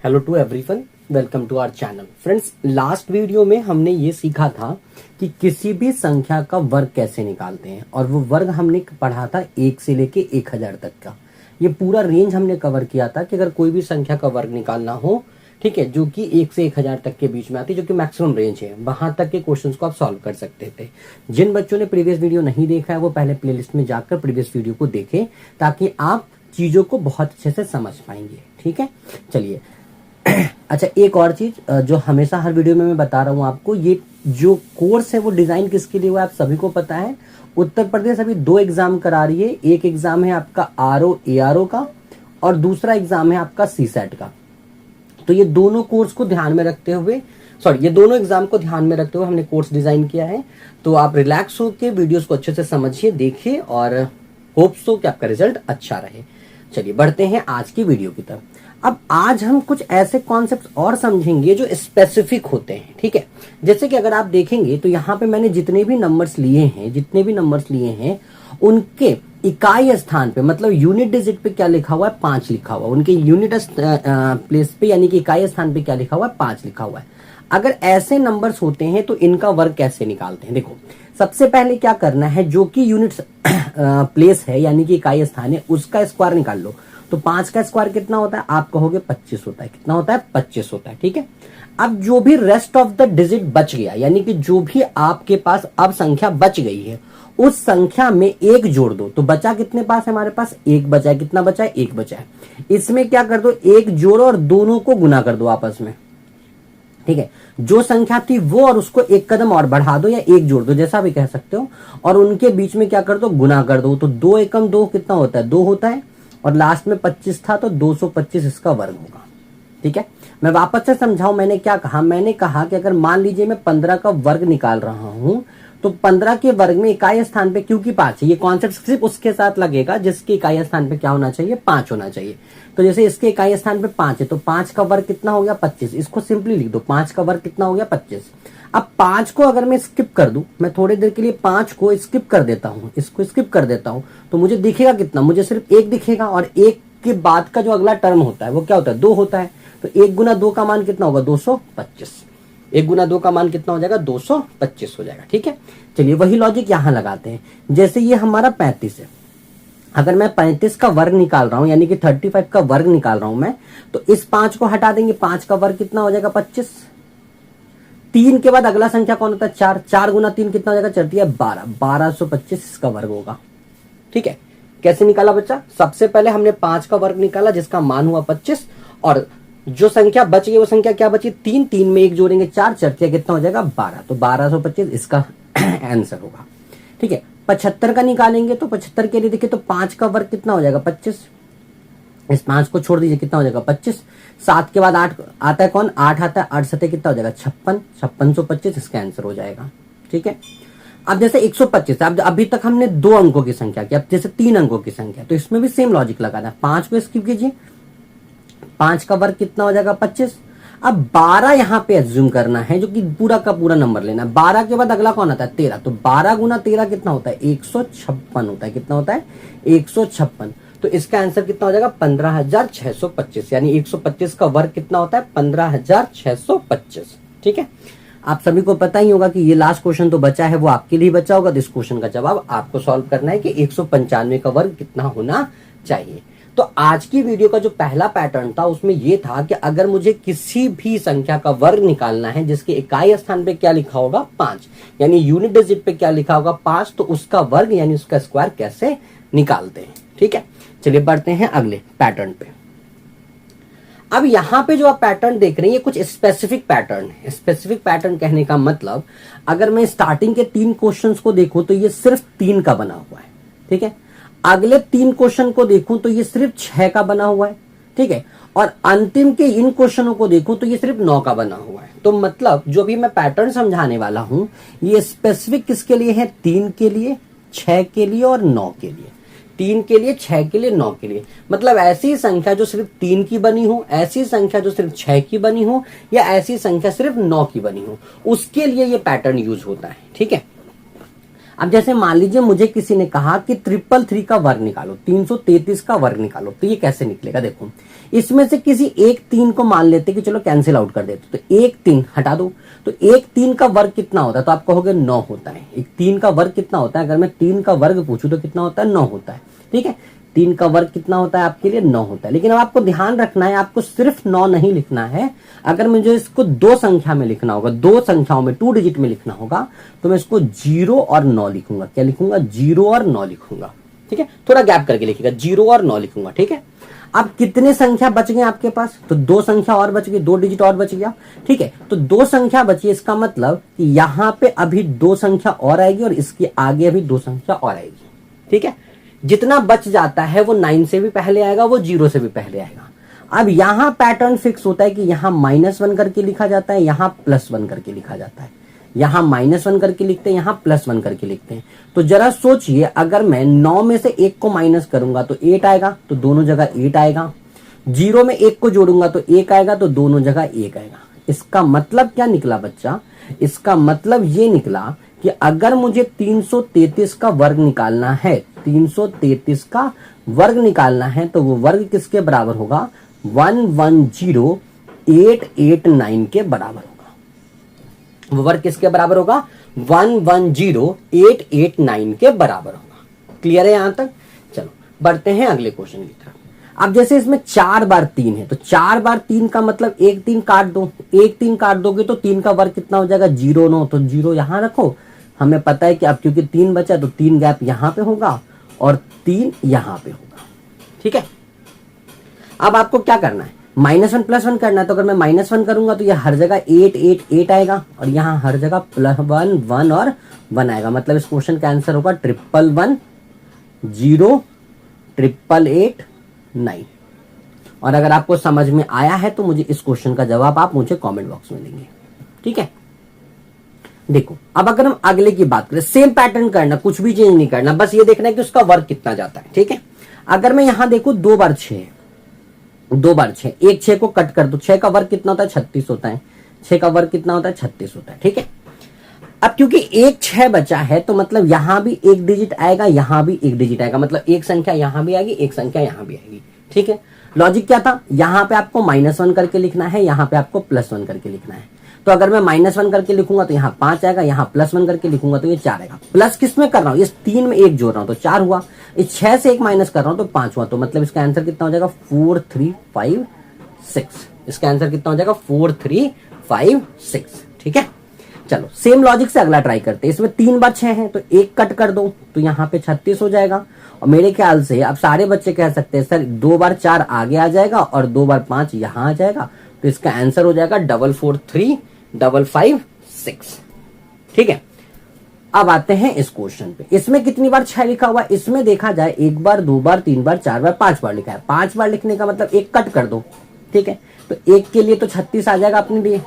Hello to everyone, welcome to our channel. Friends, last video में हमने ये सीखा था कि किसी भी संख्या का वर्ग कैसे निकालते हैं, और वो वर्ग हमने पढ़ा था 1 से लेके 1000 तक का। ये पूरा रेंज हमने कवर किया था कि अगर कोई भी संख्या का वर्ग निकालना हो, ठीक है, जो कि 1 से 1000 तक के बीच में आती है, जो कि मैक्सिमम रेंज है, वहां तक के क्वेश्चंस को आप सॉल्व कर सकते थे। जिन बच्चों ने प्रीवियस वीडियो नहीं देखा है वो पहले प्लेलिस्ट में जाकर प्रीवियस वीडियो को देखें, ताकि आप चीजों को बहुत अच्छे से समझ पाएंगे। ठीक है, चलिए। अच्छा, एक और चीज जो हमेशा हर वीडियो में मैं बता रहा हूँ आपको, ये जो कोर्स है वो डिजाइन किसके लिए हुआ है आप सभी को पता है। उत्तर प्रदेश अभी 2 एग्जाम करा रही है। एक एग्जाम है आपका RO ARO का, और दूसरा एग्जाम है आपका CSAT का। तो ये दोनों कोर्स को ध्यान में रखते हुए, ये दोनों एग्जाम को ध्यान में रखते हुए हमने कोर्स डिजाइन किया है। तो आप रिलैक्स होकर वीडियोस को अच्छे से समझिए, देखिए, और होप सो कि आपका रिजल्ट अच्छा रहे। चलिए बढ़ते हैं आज की वीडियो की तरफ। अब आज हम कुछ ऐसे कॉन्सेप्ट्स और समझेंगे जो स्पेसिफिक होते हैं। ठीक है, जैसे कि अगर आप देखेंगे तो यहाँ पे मैंने जितने भी नंबर्स लिए हैं उनके इकाई स्थान पे, मतलब यूनिट डिजिट पे क्या लिखा हुआ है, 5 लिखा हुआ है। उनके यूनिट प्लेस पे यानी कि इकाई स्थान पे क्या लिखा हुआ है, 5 लिखा हुआ है। अगर ऐसे नंबर्स होते हैं तो इनका वर्ग कैसे निकालते हैं। देखो, सबसे पहले क्या करना है, जो कि यूनिट प्लेस है यानी कि इकाई स्थान है, उसका स्क्वायर निकाल लो। तो 5 का स्क्वायर कितना होता है, आप कहोगे 25 होता है। कितना होता है, 25 होता है। ठीक है, अब जो भी रेस्ट ऑफ द डिजिट बच गया, यानी कि जो भी आपके पास अब संख्या बच गई है, उस संख्या में 1 जोड़ दो। तो बचा कितने पास है, हमारे पास 1 बचा है। कितना बचा है, 1 बचा है। इसमें क्या कर दो, 1 जोड़ो और दोनों को गुना कर दो आपस में। ठीक है, जो संख्या थी वो और उसको 1 कदम और बढ़ा दो या 1 जोड़ दो, जैसा भी कह सकते हो, और उनके बीच में क्या कर दो, गुना कर दो। तो 2 एकम 2 कितना होता है, 2 होता है, और लास्ट में 25 था तो 225 इसका वर्ग होगा। ठीक है, मैं वापस से समझाऊं, मैंने क्या कहा, मैंने कहा कि अगर मान लीजिए मैं 15 का वर्ग निकाल रहा हूं, तो 15 के वर्ग में इकाई स्थान पे, क्योंकि 5 है, ये कॉन्सेप्ट सिर्फ उसके साथ लगेगा जिसके इकाई स्थान पे क्या होना चाहिए, 5 होना चाहिए। तो जैसे इसके इकाई स्थान पे 5 है, तो 5 का वर्ग कितना हो गया, 25। इसको सिंपली लिख दो, 5 का वर्ग कितना हो गया, 25। अब 5 को अगर मैं स्किप कर दूं, मैं थोड़ी देर के लिए 5 को स्किप कर देता हूं, इसको स्किप कर देता हूं, तो मुझे दिखेगा कितना, मुझे सिर्फ 1 दिखेगा, और 1 के बाद का जो अगला टर्म होता है वो क्या होता है, 2 होता है। तो 1 गुना 2 का मान कितना होगा, 225। 1 गुना 2 का मान कितना हो जाएगा, 225 हो जाएगा। ठीक है, चलिए वही लॉजिक यहां लगाते हैं। जैसे ये हमारा 35 है, अगर मैं 35 का वर्ग निकाल रहा हूं, यानी कि 35 का वर्ग निकाल रहा हूं मैं, तो इस 5 को हटा देंगे, 5 का वर्ग कितना हो जाएगा, 25। 3 के बाद अगला संख्या कौन होता है, 4। 4 गुना 3 कितना हो जाएगा, चलती है 12। 1225 इसका वर्ग होगा। ठीक है, कैसे निकाला बच्चा, सबसे पहले हमने 5 का वर्ग निकाला जिसका मान हुआ 25, और जो संख्या बच गई वो संख्या क्या बची, 3। 3 में 1 जोड़ेंगे 4, चलती कितना हो जाएगा, 12। तो 1225 इसका आंसर होगा। ठीक है, 75 का निकालेंगे, तो 75 के लिए देखिए, तो 5 का वर्ग कितना हो जाएगा, 25। इस 5 को छोड़ दीजिए, कितना हो जाएगा, 25। 7 के बाद 8 आता है, कौन, 8 आता है, 8 सतह कितना हो जाएगा, 56। 5625 इसका आंसर हो जाएगा। ठीक है, अब जैसे 125, अब अभी तक हमने 2 अंकों की संख्या की, अब जैसे 3 अंकों की संख्या, तो इसमें भी सेम लॉजिक लगाना है। 5 को स्किप कीजिए, 5 का वर्ग कितना हो जाएगा, 25। अब 12 यहां पे एज्यूम करना है, जो कि पूरा का पूरा नंबर लेना है। 12 के बाद अगला कौन आता है, 13। तो 12 गुना 13 कितना होता है, 156 होता है। कितना होता है, 156। तो इसका आंसर कितना हो जाएगा, 15625। यानी 125 का वर्ग कितना होता है, 15625। ठीक है, आप सभी को पता ही होगा कि ये लास्ट क्वेश्चन तो बचा है, वो आपके लिए बचा होगा। तो इस क्वेश्चन का जवाब आपको सॉल्व करना है कि 195 का वर्ग कितना होना चाहिए। तो आज की वीडियो का जो पहला पैटर्न था उसमें यह था कि अगर मुझे किसी भी संख्या का वर्ग निकालना है जिसके इकाई स्थान पे क्या लिखा होगा, 5, यानी यूनिट डिजिट पे क्या लिखा होगा, 5, तो उसका वर्ग यानी उसका स्क्वायर कैसे निकालते हैं। ठीक है, चलिए बढ़ते हैं अगले पैटर्न पे। अब यहां पे जो आप पैटर्न देख रहे हैं ये कुछ स्पेसिफिक पैटर्न है। स्पेसिफिक पैटर्न कहने का मतलब, अगर मैं स्टार्टिंग के 3 क्वेश्चंस को देखूं तो ये सिर्फ 3 का बना हुआ है। ठीक है, अगले 3 क्वेश्चन को देखूं तो ये सिर्फ 6 का बना हुआ है। ठीक है, और अंतिम के इन क्वेश्चनों को देखूं तो ये सिर्फ 9 का बना हुआ है। तो मतलब जो भी मैं पैटर्न समझाने वाला हूं ये स्पेसिफिक किसके लिए है, 3 के लिए, 6 के लिए और 9 के लिए। 3 के लिए, 6 के लिए, 9 के लिए। मतलब ऐसी संख्या जो सिर्फ 3 की बनी हो, ऐसी संख्या जो सिर्फ 6 की बनी हो, या ऐसी संख्या सिर्फ 9 की बनी हो, उसके लिए ये पैटर्न यूज होता है। ठीक है, अब जैसे मान लीजिए मुझे किसी ने कहा कि 333 का वर्ग निकालो, 333 का वर्ग निकालो, तो ये कैसे निकलेगा? देखो इसमें से किसी एक 3 को मान लेते कि चलो कैंसिल आउट कर देते, तो एक 3 हटा दो, तो एक 3 का वर्ग कितना होता है? तो आप कहोगे 9 होता है। एक 3 का वर्ग कितना होता है? अगर मैं 3 का वर्ग पूछूं तो कितना होता है? 9 होता है। ठीक है, 3 का वर्ग कितना होता है आपके लिए? 9 होता है। लेकिन अब आपको ध्यान रखना है, आपको सिर्फ 9 नहीं लिखना है। अगर मुझे इसको दो संख्या में लिखना होगा, दो संख्याओं में 2 डिजिट में लिखना होगा, तो मैं इसको 0 और 9 लिखूंगा। क्या लिखूंगा? 0 और 9 लिखूंगा। ठीक है, थोड़ा गैप करके लिखिएगा, 0 और 9 लिखूंगा। ठीक है, अब कितने संख्या बच गए आपके पास? तो दो संख्या और बच गई, 2 डिजिट और बच गया। ठीक है, तो 2 संख्या बची, इसका मतलब कि यहां पे अभी 2 संख्या और आएगी और इसके आगे अभी 2 संख्या और आएगी। ठीक है, जितना बच जाता है वो 9 से भी पहले आएगा, वो 0 से भी पहले आएगा। अब यहां पैटर्न फिक्स होता है कि यहां -1 करके लिखा जाता है, यहां +1 करके लिखा जाता है। यहां -1 करके लिखते हैं, यहां +1 करके लिखते हैं। तो जरा सोचिए, अगर मैं 9 में से 1 को माइनस करूंगा तो 8 आएगा, तो दोनों जगह 8 आएगा। 0 में 1 को जोड़ूंगा तो 1 आएगा, तो दोनों जगह 1 आएगा। इसका मतलब क्या निकला बच्चा? इसका मतलब ये निकला कि अगर मुझे 333 का वर्ग निकालना है, 333 का वर्ग निकालना है, तो वो वर्ग किसके बराबर होगा? 110889 के बराबर होगा। वो वर्ग किसके बराबर होगा? 110889 के बराबर होगा। क्लियर है यहां तक? चलो बढ़ते हैं अगले क्वेश्चन की तरफ। अब जैसे इसमें 4 बार 3 है, तो 4 बार 3 का मतलब एक 3 काट दो, एक 3 काट दोगे तो 3 का वर्ग कितना हो जाएगा? 0 9, तो 0 यहां रखो। हमें पता है कि अब क्योंकि 3 बचा तो 3 गैप यहां पे होगा और 3 यहां पे होगा। ठीक है, अब आपको क्या करना है? -1 +1 करना है। तो अगर मैं -1 करूंगा तो यह हर जगह 8 8 8 आएगा और यहां हर जगह +1 1 और 1 आएगा। मतलब इस क्वेश्चन का आंसर होगा 111 0 888 9। और अगर आपको समझ में आया है तो मुझे इस क्वेश्चन का जवाब आप मुझे कमेंट बॉक्स में देंगे। ठीक है, देखो अब अगर हम अगले की बात करें, सेम पैटर्न करना, कुछ भी चेंज नहीं करना, बस ये देखना है कि उसका वर्ग कितना जाता है। ठीक है, अगर मैं यहां देखूं 2 बार 6, 2 बार 6, एक 6 को कट कर दो, 6 का वर्ग कितना होता है? 36 होता है। 6 का वर्ग कितना होता है? 36 होता है। ठीक है, अब क्योंकि एक 6 बचा है तो मतलब यहां भी एक डिजिट आएगा, यहां भी एक डिजिट आएगा, मतलब एक संख्या यहां भी आएगी, एक संख्या यहां भी आएगी। ठीक है, लॉजिक क्या था? यहां पे आपको -1 करके लिखना है, यहां पे आपको +1 करके लिखना है। तो अगर मैं -1 करके लिखूंगा तो यहाँ 5 आएगा, यहाँ +1 करके लिखूंगा तो ये 4 आएगा। प्लस किस में कर रहा हूँ? इस 3 में 1 जोड़ रहा हूं तो 4 हुआ, इस 6 से 1 माइनस कर रहा हूं तो 5 हुआ। तो मतलब इसका आंसर कितना हो जाएगा? 4356। इसका आंसर कितना हो जाएगा? 4356। ठीक है, चलो सेम लॉजिक से अगला ट्राई करते हैं। इसमें 3 बार 6 है तो 1 कट कर दो तो यहाँ पे 36 हो जाएगा। और मेरे ख्याल से अब सारे बच्चे कह सकते हैं सर 2 बार 4 आगे आ जाएगा और 2 बार 5 यहाँ आ जाएगा, तो इसका आंसर हो जाएगा 443556। ठीक है, अब आते हैं इस क्वेश्चन पे। इसमें कितनी बार 6 लिखा हुआ है? इसमें देखा जाए 1 बार 2 बार 3 बार 4 बार 5 बार लिखा है। 5 बार लिखने का मतलब 1 कट कर दो। ठीक है, तो 1 के लिए तो 36 आ जाएगा अपने लिए।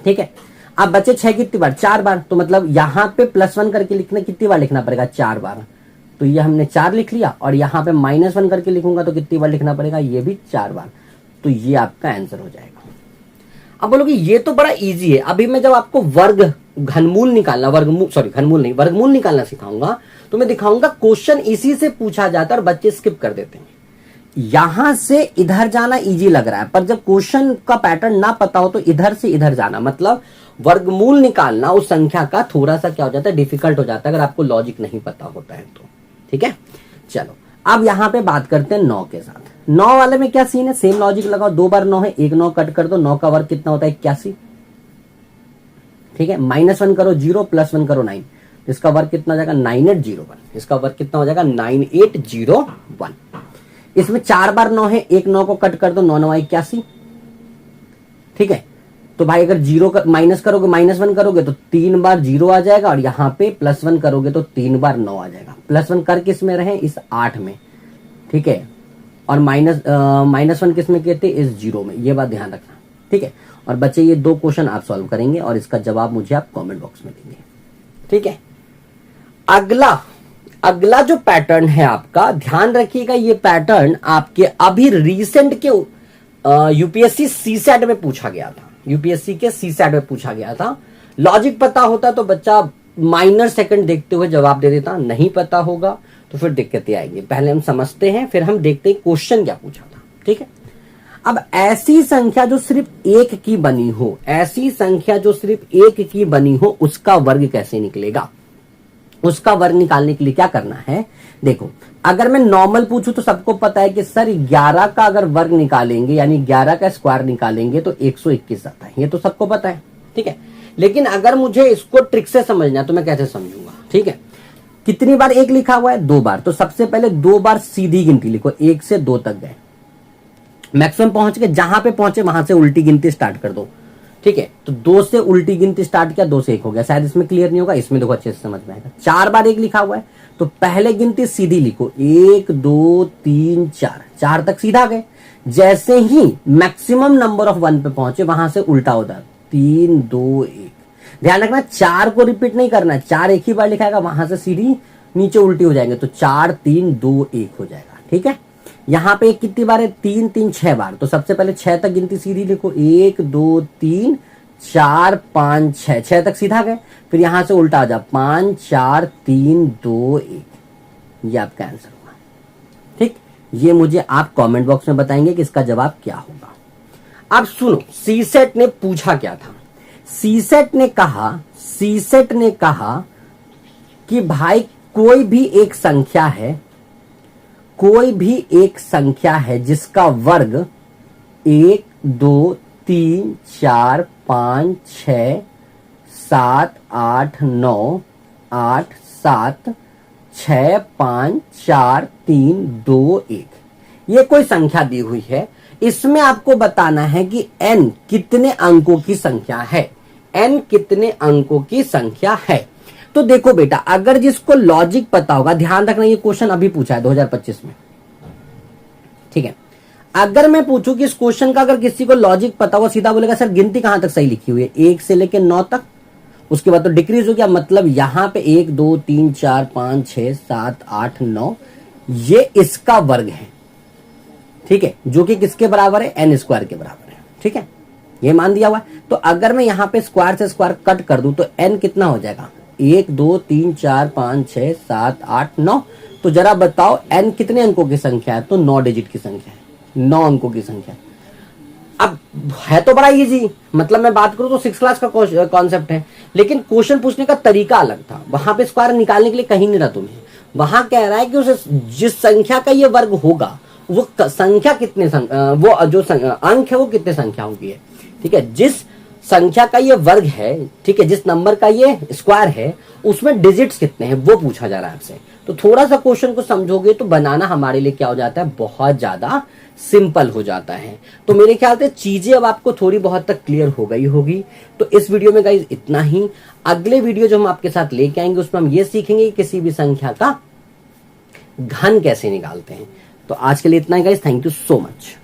ठीक है, अब बचे 6 कितनी बार? 4 बार, तो मतलब यहां पे +1 करके लिखना कितनी बार लिखना पड़ेगा? 4 बार। तो ये हमने 4 लिख लिया और यहां पे -1 करके लिखूंगा तो कितनी बार लिखना पड़ेगा? ये भी 4 बार। तो ये आपका आंसर हो जाएगा। अब बोलोगे ये तो बड़ा इजी है। अभी मैं जब आपको वर्ग घनमूल निकालना, घनमूल नहीं, वर्गमूल निकालना सिखाऊंगा तो मैं दिखाऊंगा क्वेश्चन इसी से पूछा जाता है और बच्चे स्किप कर देते हैं। यहां से इधर जाना इजी लग रहा है, पर जब क्वेश्चन का पैटर्न ना पता हो तो इधर से इधर जाना, मतलब वर्गमूल निकालना उस संख्या का थोड़ा सा क्या हो जाता है? डिफिकल्ट हो जाता है, अगर आपको लॉजिक नहीं पता होता है तो। ठीक है, चलो अब यहां पे बात करते हैं 9 के साथ। 9 वाले में क्या सीन है? सेम लॉजिक लगाओ, 2 बार 9 है, 1 9 कट कर दो, 9 का वर्ग कितना होता है? 81। ठीक है, -1 करो 0, +1 करो 9, इसका वर्ग कितना हो जाएगा? 9801। इसका वर्ग कितना हो जाएगा? 9801। इसमें 4 बार 9 है, 1 9 को कट कर दो, 9 9 81। ठीक है, तो भाई अगर 0 का माइनस करोगे, -1 करोगे तो 3 बार 0 आ जाएगा और यहाँ पे +1 करोगे तो 3 बार 9 आ जाएगा। +1 कर किस में रहे? इस 8 में। ठीक है, और -1 किस में कहते? इस 0 में। ये बात ध्यान रखना। ठीक है, और बच्चे ये 2 क्वेश्चन आप सॉल्व करेंगे और इसका जवाब मुझे आप कमेंट बॉक्स में देंगे। ठीक है, अगला जो पैटर्न है आपका, ध्यान रखिएगा, ये पैटर्न आपके अभी रिसेंट के यूपीएससी सीसैट में पूछा गया था। यूपीएससी के सीसैट में पूछा गया था। लॉजिक पता होता तो बच्चा माइनर सेकंड देखते हुए जवाब दे देता, नहीं पता होगा तो फिर दिक्कतें आएंगी। पहले हम समझते हैं, फिर हम देखते हैं क्वेश्चन क्या पूछा था। ठीक है, अब ऐसी संख्या जो सिर्फ एक की बनी हो, ऐसी संख्या जो सिर्फ एक की बनी हो, उसका वर्ग कैसे निकलेगा। उसका वर्ग निकालने के लिए क्या करना है, देखो अगर मैं नॉर्मल पूछूं तो सबको पता है कि सर 11 का अगर वर्ग निकालेंगे यानी 11 का स्क्वायर निकालेंगे तो 121 आता है, ये तो सबको पता है। ठीक है, लेकिन अगर मुझे इसको ट्रिक से समझना है तो मैं कैसे समझूंगा। ठीक है, कितनी बार एक लिखा हुआ है, 2 बार, तो सबसे पहले 2 बार सीधी गिनती लिखो, 1 से 2 तक गए, मैक्सिमम पहुंच के जहां पे पहुंचे वहां से उल्टी गिनती स्टार्ट कर दो। ठीक है, तो 2 से उल्टी गिनती स्टार्ट किया, 2 से 1 हो गया। शायद इसमें क्लियर नहीं होगा, इसमें देखो अच्छे से समझ में आएगा। 4 बार 1 लिखा हुआ है तो पहले गिनती सीधी लिखो, 1 2 3 4, 4 तक सीधा गए। जैसे ही मैक्सिमम नंबर ऑफ 1 पे पहुंचे वहां से उल्टा होता है, 3 2 1। ध्यान रखना 4 को रिपीट नहीं करना है, 4 एक ही बार लिखाएगा, वहां से सीधी नीचे उल्टी हो जाएंगे तो 4 3 2 1 हो जाएगा। ठीक है, यहां पे कितनी बार है, 3 3 6 बार, तो सबसे पहले 6 तक गिनती सीधी लिखो, 1 2 3 4 5 6, 6 तक सीधा गए, फिर यहां से उल्टा आ जा, 5 4 3 2 1, ये आपका आंसर होगा। ठीक, ये मुझे आप कमेंट बॉक्स में बताएंगे कि इसका जवाब क्या होगा। अब सुनो, सीसेट ने पूछा क्या था। सीसेट ने कहा कि भाई कोई भी एक संख्या है जिसका वर्ग 1 2 3 4 5 6 7 8 9 8 7 6 5 4 3 2 1, ये कोई संख्या दी हुई है। इसमें आपको बताना है कि n कितने अंकों की संख्या है, n कितने अंकों की संख्या है। तो देखो बेटा, अगर जिसको लॉजिक पता होगा, ध्यान रखना ये क्वेश्चन अभी पूछा है 2025 में। ठीक है, अगर मैं पूछूं कि इस क्वेश्चन का अगर किसी को लॉजिक पता होगा, सीधा बोलेगा सर गिनती कहां तक सही लिखी हुई है, 1 से लेकर 9 तक, उसके बाद तो डिक्रीज हो गया, मतलब यहां पे 1 2 3 4 5 6 7 8 9, ये इसका वर्ग है। ठीक है, जो कि किसके बराबर है, n स्क्वायर के बराबर है। ठीक है, ये मान दिया हुआ है। तो अगर मैं यहां पे स्क्वायर से स्क्वायर कट कर दूं तो n कितना हो जाएगा, 1 2 3 4 5 6 7 8 9। तो जरा बताओ n कितने अंकों की संख्या है, तो 9 डिजिट की संख्या है, 9 अंकों की संख्या। अब है तो बड़ा इजी, मतलब मैं बात करूं तो 6 क्लास का कॉन्सेप्ट है, लेकिन क्वेश्चन पूछने का तरीका अलग था। वहां पे स्क्वायर निकालने के लिए कहीं नहीं रहा तुम्हें, वहां कह रहा है कि उस जिस संख्या का ये वर्ग होगा वो संख्या कितने वो जो अंक है वो कितने संख्याओं की है। ठीक है, जिस संख्या का ये वर्ग है, ठीक है, जिस नंबर का ये स्क्वायर है उसमें डिजिट्स कितने हैं वो पूछा जा रहा है आपसे। तो थोड़ा सा क्वेश्चन को समझोगे तो बनाना हमारे लिए क्या हो जाता है, बहुत ज्यादा सिंपल हो जाता है। तो मेरे ख्याल से चीजें अब आपको थोड़ी बहुत तक क्लियर हो गई होगी। तो इस वीडियो में गाइस इतना ही। अगले वीडियो जो हम आपके साथ लेके आएंगे उसमें हम ये सीखेंगे कि किसी भी संख्या का घन कैसे निकालते हैं। तो आज के लिए इतना ही guys, thank you so much.